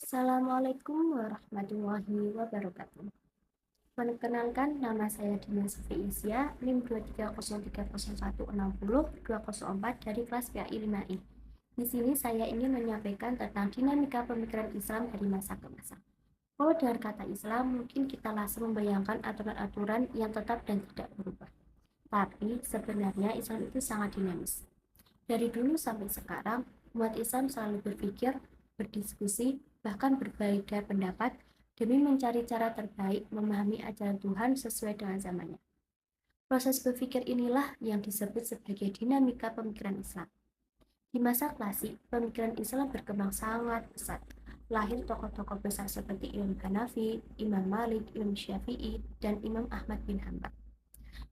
Assalamualaikum warahmatullahi wabarakatuh. Perkenalkan, nama saya Dina Sufi Isya, NIM 23030160204 dari kelas PAI 5I. Di sini saya ingin menyampaikan tentang dinamika pemikiran Islam dari masa ke masa. Kalau dengan kata Islam, mungkin kita langsung membayangkan aturan-aturan yang tetap dan tidak berubah. Tapi sebenarnya Islam itu sangat dinamis. Dari dulu sampai sekarang, umat Islam selalu berpikir, berdiskusi, bahkan berbeda pendapat demi mencari cara terbaik memahami ajaran Tuhan sesuai dengan zamannya. Proses berpikir inilah yang disebut sebagai dinamika pemikiran Islam. Di masa klasik, pemikiran Islam berkembang sangat pesat. Lahir tokoh-tokoh besar seperti Imam Hanafi, Imam Malik, Imam Syafi'i, dan Imam Ahmad bin Hanbal.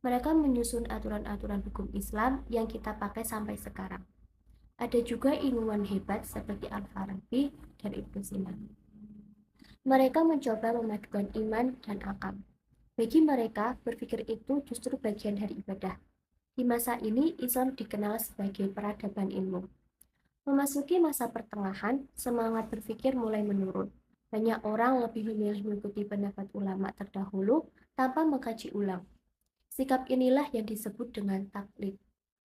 Mereka menyusun aturan-aturan hukum Islam yang kita pakai sampai sekarang. Ada juga ilmuwan hebat seperti Al-Farabi dan Ibnu Sina. Mereka mencoba memadukan iman dan akal. Bagi mereka, berpikir itu justru bagian dari ibadah. Di masa ini, Islam dikenal sebagai peradaban ilmu. Memasuki masa pertengahan, semangat berpikir mulai menurun. Banyak orang lebih memilih mengikuti pendapat ulama terdahulu tanpa mengkaji ulang. Sikap inilah yang disebut dengan taklid.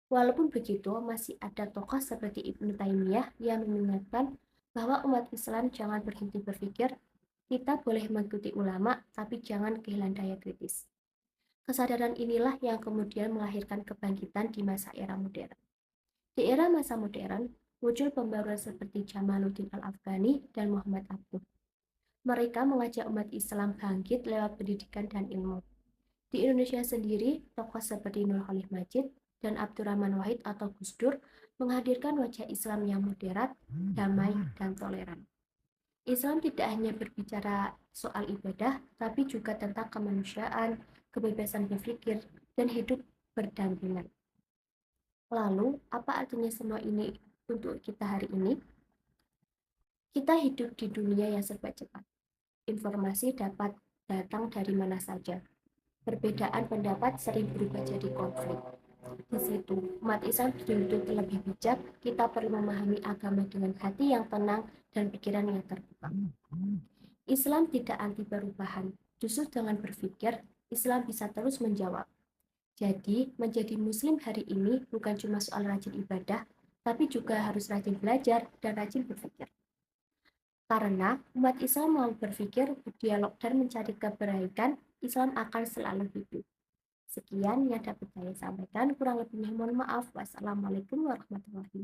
Walaupun begitu, masih ada tokoh seperti Ibnu Taimiyah yang mengingatkan bahwa umat Islam jangan berhenti berpikir, kita boleh mengikuti ulama, tapi jangan kehilangan daya kritis. Kesadaran inilah yang kemudian melahirkan kebangkitan di masa era modern. Di era masa modern, muncul pembaruan seperti Jamaluddin Al-Afghani dan Muhammad Abduh. Mereka mengajak umat Islam bangkit lewat pendidikan dan ilmu. Di Indonesia sendiri, tokoh seperti Nur Khalid Majid dan Abdurrahman Wahid atau Gus Dur menghadirkan wajah Islam yang moderat, damai, dan toleran. Islam tidak hanya berbicara soal ibadah, tapi juga tentang kemanusiaan, kebebasan berpikir, dan hidup berdampingan. Lalu, apa artinya semua ini untuk kita hari ini? Kita hidup di dunia yang serba cepat. Informasi dapat datang dari mana saja. Perbedaan pendapat sering berubah jadi konflik. Di situ, umat Islam dituntut lebih bijak, kita perlu memahami agama dengan hati yang tenang dan pikiran yang terbuka. Islam tidak anti perubahan, justru dengan berpikir, Islam bisa terus menjawab. Jadi, menjadi muslim hari ini bukan cuma soal rajin ibadah, tapi juga harus rajin belajar dan rajin berpikir. Karena umat Islam mau berpikir, berdialog, dan mencari kebaikan, Islam akan selalu hidup. Sekian yang dapat saya sampaikan, kurang lebihnya mohon maaf. Wassalamualaikum warahmatullahi wabarakatuh.